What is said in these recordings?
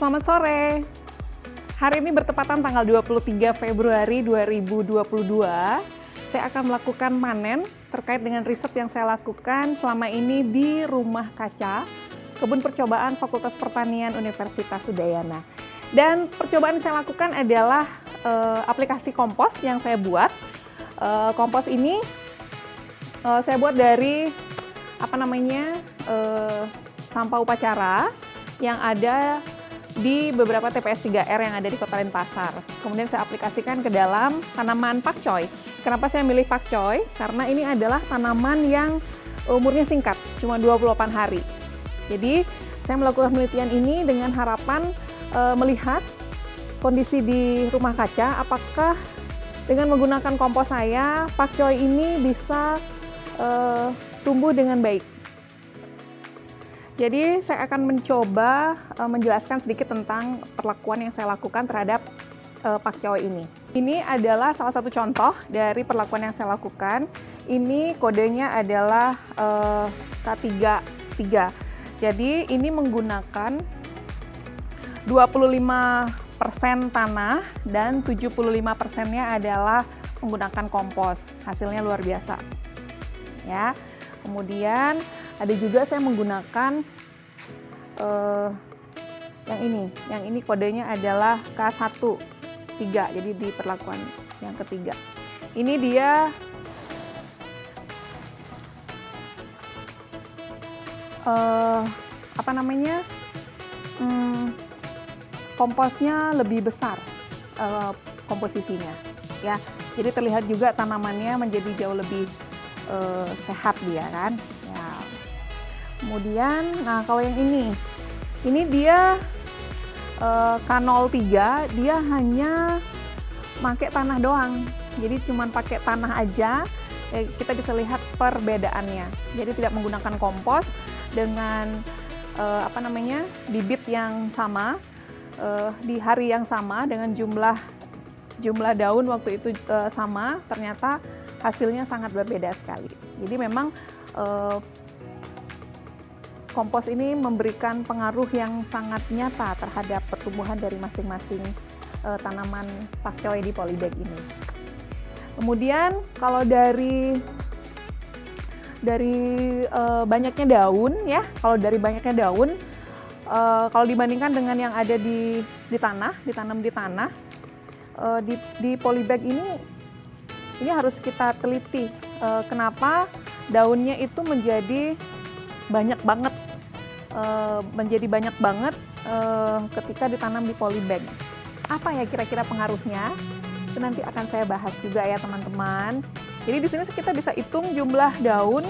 selamat sore. Hari ini bertepatan tanggal 23 Februari 2022. Saya akan melakukan panen terkait dengan riset yang saya lakukan selama ini di Rumah Kaca, Kebun Percobaan Fakultas Pertanian Universitas Udayana. Dan percobaan yang saya lakukan adalah aplikasi kompos yang saya buat. Kompos ini saya buat dari sampah upacara yang ada di beberapa TPS 3R yang ada di Kota Denpasar. Kemudian saya aplikasikan ke dalam tanaman pakcoy. Kenapa saya milih pakcoy? Karena ini adalah tanaman yang umurnya singkat, cuma 28 hari. Jadi saya melakukan penelitian ini dengan harapan melihat kondisi di rumah kaca, apakah dengan menggunakan kompos saya, pakcoy ini bisa tumbuh dengan baik. Jadi saya akan mencoba menjelaskan sedikit tentang perlakuan yang saya lakukan terhadap pakcoy ini. Ini adalah salah satu contoh dari perlakuan yang saya lakukan. Ini kodenya adalah K33. Jadi ini menggunakan 25% tanah dan 75%-nya adalah menggunakan kompos. Hasilnya luar biasa. Ya. Kemudian ada juga saya menggunakan yang ini kodenya adalah K13. Jadi di perlakuan yang ketiga. Ini dia komposnya lebih besar komposisinya, ya. Jadi terlihat juga tanamannya menjadi jauh lebih sehat dia kan. Ya. Kemudian, nah kalau yang ini dia K03, dia hanya pakai tanah doang. Jadi cuman pakai tanah aja. Kita bisa lihat perbedaannya. Jadi tidak menggunakan kompos dengan bibit yang sama di hari yang sama dengan jumlah daun waktu itu sama, ternyata hasilnya sangat berbeda sekali. Jadi memang kompos ini memberikan pengaruh yang sangat nyata terhadap pertumbuhan dari masing-masing tanaman pakcoy di polybag ini. Kemudian kalau dari banyaknya daun, ya, kalau dari banyaknya daun, kalau dibandingkan dengan yang ada di tanah, ditanam di tanah, di polybag ini harus kita teliti. Kenapa daunnya itu menjadi banyak banget ketika ditanam di polybag. Apa ya kira-kira pengaruhnya? Itu nanti akan saya bahas juga ya teman-teman. Jadi di sini kita bisa hitung jumlah daun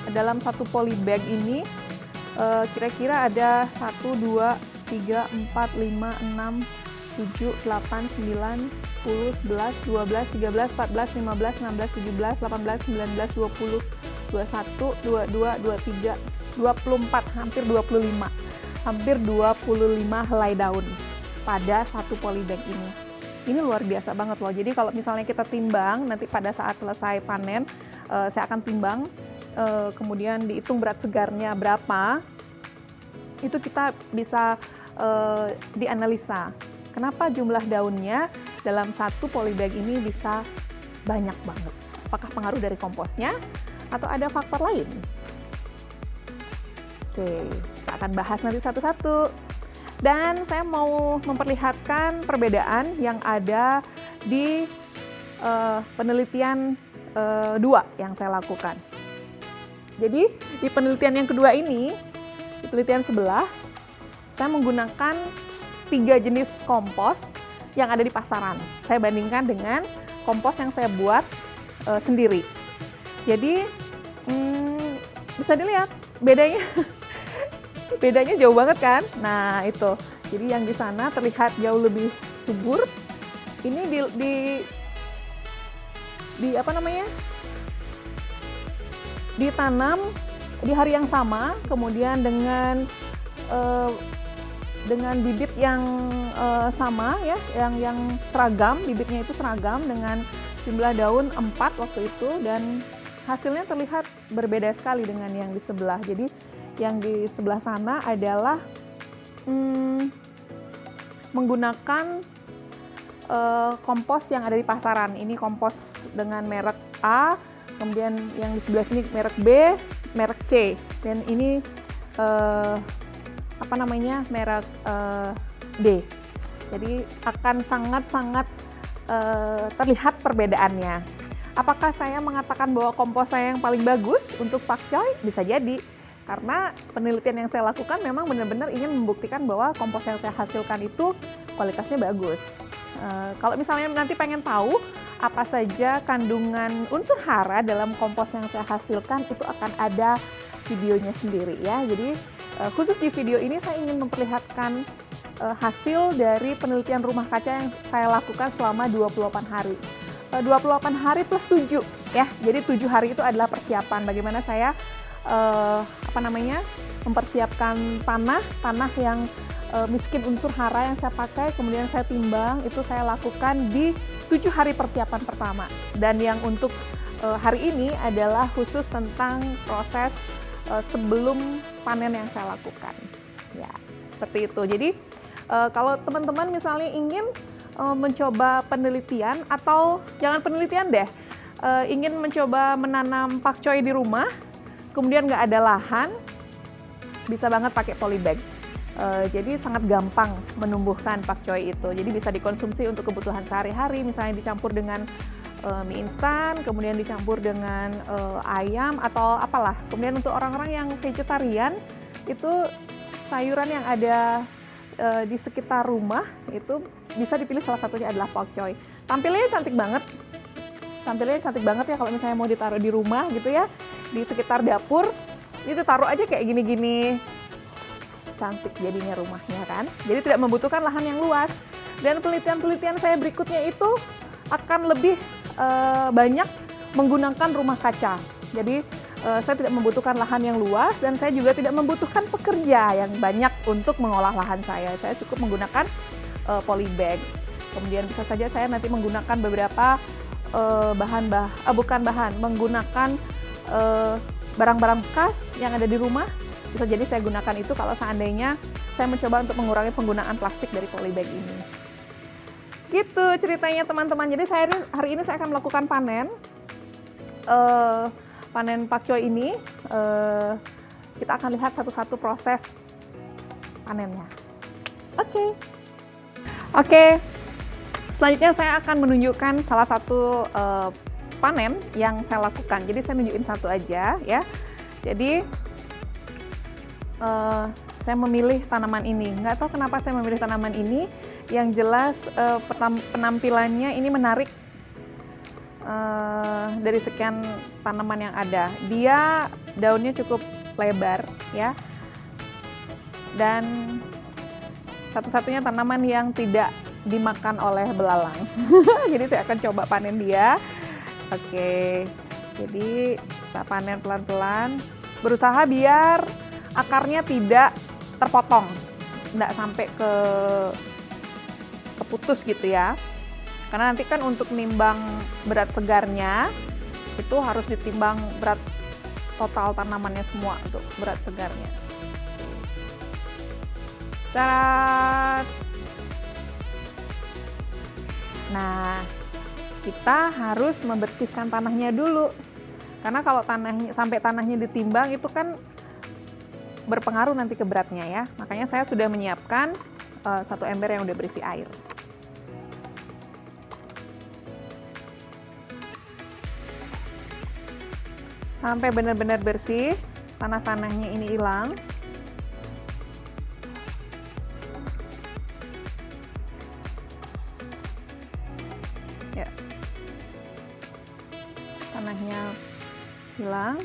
dalam satu polybag ini. Kira-kira ada 1, 2, 3, 4, 5, 6, 7, 8, 9, 10, 11, 12, 13, 14, 15, 16, 17, 18, 19, 20, 21, 22, 23, 24, hampir 25 helai daun pada satu polybag ini. Ini luar biasa banget loh. Jadi kalau misalnya kita timbang, nanti pada saat selesai panen, saya akan timbang, kemudian dihitung berat segarnya berapa, itu kita bisa dianalisa. Kenapa jumlah daunnya dalam satu polybag ini bisa banyak banget? Apakah pengaruh dari komposnya atau ada faktor lain? Oke, kita akan bahas nanti satu-satu. Dan saya mau memperlihatkan perbedaan yang ada di penelitian 2 yang saya lakukan. Jadi di penelitian yang kedua ini, di penelitian sebelah, saya menggunakan 3 jenis kompos yang ada di pasaran. Saya bandingkan dengan kompos yang saya buat sendiri. Jadi bisa dilihat bedanya jauh banget kan? Nah itu, jadi yang di sana terlihat jauh lebih subur. Ini ditanam di hari yang sama, kemudian dengan bibit yang sama ya, yang seragam, bibitnya itu seragam dengan jumlah daun 4 waktu itu, dan hasilnya terlihat berbeda sekali dengan yang di sebelah. Jadi yang di sebelah sana adalah menggunakan kompos yang ada di pasaran. Ini kompos dengan merek A, kemudian yang di sebelah sini merek B, merek C, dan ini merek D. Jadi akan sangat-sangat terlihat perbedaannya. Apakah saya mengatakan bahwa kompos saya yang paling bagus untuk pakcoy? Bisa jadi, karena penelitian yang saya lakukan memang benar-benar ingin membuktikan bahwa kompos yang saya hasilkan itu kualitasnya bagus. Kalau misalnya nanti pengen tahu apa saja kandungan unsur hara dalam kompos yang saya hasilkan, itu akan ada videonya sendiri ya. Jadi khusus di video ini saya ingin memperlihatkan hasil dari penelitian rumah kaca yang saya lakukan selama 28 hari. 28 hari plus 7 ya. Jadi 7 hari itu adalah persiapan bagaimana saya mempersiapkan tanah yang miskin unsur hara yang saya pakai, kemudian saya timbang, itu saya lakukan di 7 hari persiapan pertama. Dan yang untuk hari ini adalah khusus tentang proses sebelum panen yang saya lakukan. Ya, seperti itu. Jadi kalau teman-teman misalnya ingin mencoba penelitian, atau jangan penelitian deh, ingin mencoba menanam pakcoy di rumah, kemudian nggak ada lahan, bisa banget pakai polybag. Jadi sangat gampang menumbuhkan pakcoy itu. Jadi bisa dikonsumsi untuk kebutuhan sehari-hari, misalnya dicampur dengan mie instan, kemudian dicampur dengan ayam atau apalah. Kemudian untuk orang-orang yang vegetarian, itu sayuran yang ada di sekitar rumah itu bisa dipilih, salah satunya adalah pakcoy. Tampilnya cantik banget ya kalau misalnya mau ditaruh di rumah gitu ya, di sekitar dapur, itu taruh aja kayak gini-gini. Cantik jadinya rumahnya kan. Jadi tidak membutuhkan lahan yang luas. Dan penelitian-penelitian saya berikutnya itu akan lebih banyak menggunakan rumah kaca. Jadi saya tidak membutuhkan lahan yang luas, dan saya juga tidak membutuhkan pekerja yang banyak untuk mengolah lahan saya. Saya cukup menggunakan polybag. Kemudian bisa saja saya nanti menggunakan beberapa menggunakan barang-barang bekas yang ada di rumah. Bisa jadi saya gunakan itu kalau seandainya saya mencoba untuk mengurangi penggunaan plastik dari polybag ini. Gitu ceritanya teman-teman. Jadi hari ini saya akan melakukan panen pakcoy ini. Kita akan lihat satu-satu proses panennya. Oke. Selanjutnya saya akan menunjukkan salah satu panen yang saya lakukan. Jadi saya nunjukin satu aja ya. Jadi saya memilih tanaman ini. Nggak tahu kenapa saya memilih tanaman ini. Yang jelas penampilannya ini menarik dari sekian tanaman yang ada. Dia daunnya cukup lebar ya. Dan satu-satunya tanaman yang tidak dimakan oleh belalang. Jadi saya akan coba panen dia. Oke. Jadi kita panen pelan-pelan. Berusaha biar akarnya tidak terpotong, tidak sampai keputus gitu ya. Karena nanti kan untuk nimbang berat segarnya itu harus ditimbang berat total tanamannya semua untuk berat segarnya. Nah, kita harus membersihkan tanahnya dulu. Karena kalau tanahnya ditimbang itu kan berpengaruh nanti ke beratnya ya. Makanya saya sudah menyiapkan satu ember yang udah berisi air. Sampai benar-benar bersih, tanah-tanahnya ini hilang. Ya. Tanahnya hilang,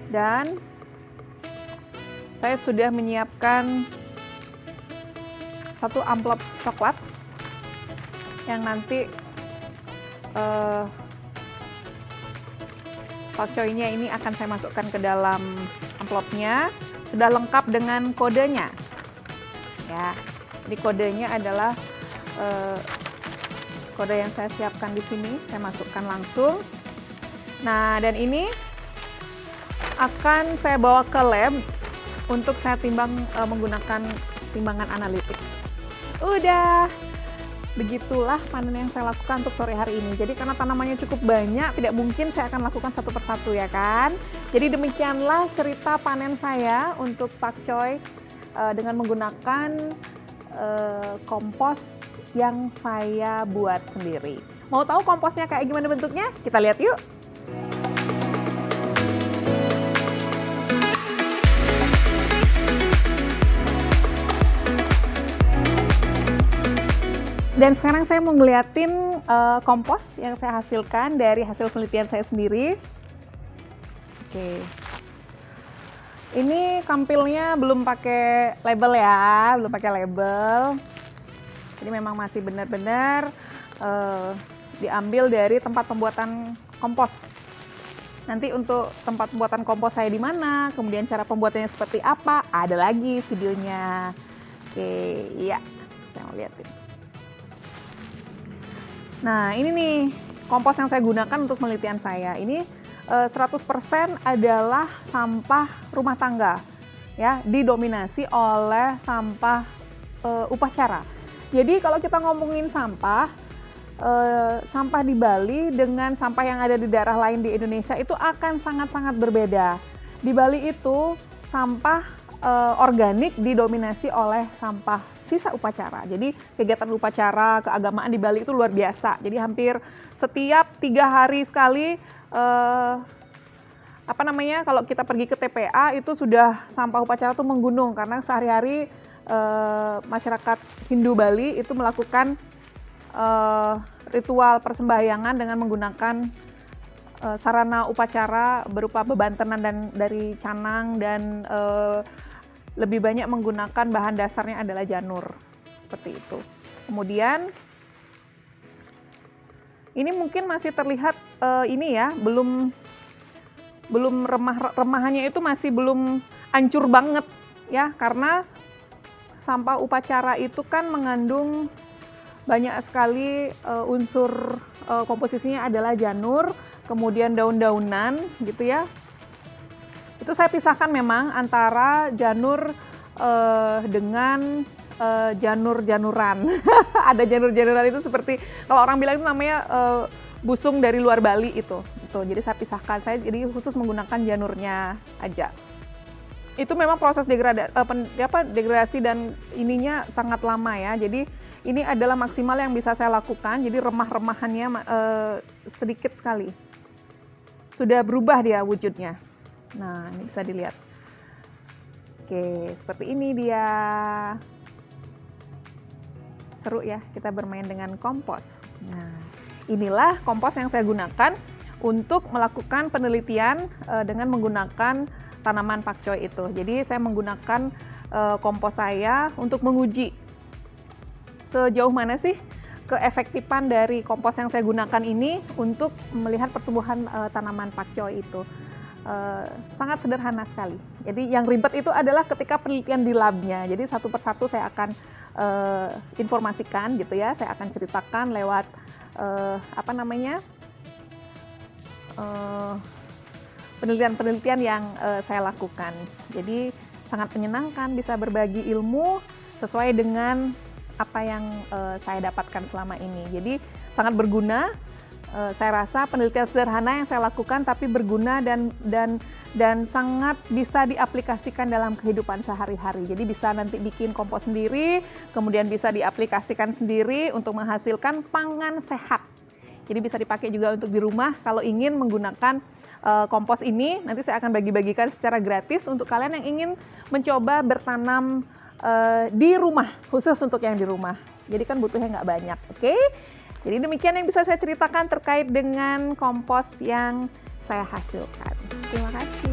dan saya sudah menyiapkan satu amplop coklat yang nanti pakcoynya ini akan saya masukkan ke dalam amplopnya, sudah lengkap dengan kodenya. Ya, jadi kodenya adalah kode yang saya siapkan di sini, saya masukkan langsung. Nah, dan ini akan saya bawa ke lab untuk saya timbang menggunakan timbangan analitik. Udah. Begitulah panen yang saya lakukan untuk sore hari ini. Jadi karena tanamannya cukup banyak, tidak mungkin saya akan lakukan satu persatu ya kan. Jadi demikianlah cerita panen saya untuk pakcoy dengan menggunakan kompos yang saya buat sendiri. Mau tahu komposnya kayak gimana bentuknya? Kita lihat yuk. Dan sekarang saya mau ngeliatin kompos yang saya hasilkan dari hasil penelitian saya sendiri. Oke. Ini kampilnya belum pakai label ya, belum pakai label. Jadi memang masih benar-benar diambil dari tempat pembuatan kompos. Nanti untuk tempat pembuatan kompos saya di mana, kemudian cara pembuatannya seperti apa, ada lagi videonya. Oke, iya, saya mau liatin. Nah, ini nih kompos yang saya gunakan untuk penelitian saya. Ini 100% adalah sampah rumah tangga, ya, didominasi oleh sampah upacara. Jadi kalau kita ngomongin sampah di Bali dengan sampah yang ada di daerah lain di Indonesia itu akan sangat-sangat berbeda. Di Bali itu sampah organik didominasi oleh sampah sisa upacara. Jadi kegiatan upacara keagamaan di Bali itu luar biasa. Jadi hampir setiap 3 hari sekali kalau kita pergi ke TPA itu sudah sampah upacara itu menggunung karena sehari-hari masyarakat Hindu Bali itu melakukan ritual persembahyangan dengan menggunakan sarana upacara berupa bebantenan dan dari canang dan lebih banyak menggunakan bahan dasarnya adalah janur, seperti itu. Kemudian ini mungkin masih terlihat ini ya, belum remahannya itu masih belum hancur banget ya, karena sampah upacara itu kan mengandung banyak sekali unsur komposisinya adalah janur, kemudian daun-daunan gitu ya. Itu saya pisahkan memang antara janur dengan janur-januran. Ada janur-januran itu seperti kalau orang bilang itu namanya busung dari luar Bali itu. Jadi saya pisahkan. Saya jadi khusus menggunakan janurnya aja. Itu memang proses degradasi dan ininya sangat lama ya. Jadi ini adalah maksimal yang bisa saya lakukan. Jadi remah-remahannya sedikit sekali. Sudah berubah dia wujudnya. Nah, ini bisa dilihat. Oke, seperti ini dia. Seru ya, kita bermain dengan kompos. Nah, inilah kompos yang saya gunakan untuk melakukan penelitian dengan menggunakan tanaman pakcoy itu. Jadi, saya menggunakan kompos saya untuk menguji sejauh mana sih keefektifan dari kompos yang saya gunakan ini untuk melihat pertumbuhan tanaman pakcoy itu. Sangat sederhana sekali. Jadi yang ribet itu adalah ketika penelitian di labnya. Jadi satu persatu saya akan informasikan gitu ya. Saya akan ceritakan lewat penelitian-penelitian yang saya lakukan. Jadi sangat menyenangkan bisa berbagi ilmu sesuai dengan apa yang saya dapatkan selama ini. Jadi sangat berguna. Saya rasa penelitian sederhana yang saya lakukan tapi berguna dan sangat bisa diaplikasikan dalam kehidupan sehari-hari. Jadi bisa nanti bikin kompos sendiri, kemudian bisa diaplikasikan sendiri untuk menghasilkan pangan sehat. Jadi bisa dipakai juga untuk di rumah kalau ingin menggunakan kompos ini. Nanti saya akan bagi-bagikan secara gratis untuk kalian yang ingin mencoba bertanam di rumah, khusus untuk yang di rumah. Jadi kan butuhnya nggak banyak, oke? Jadi demikian yang bisa saya ceritakan terkait dengan kompos yang saya hasilkan. Terima kasih.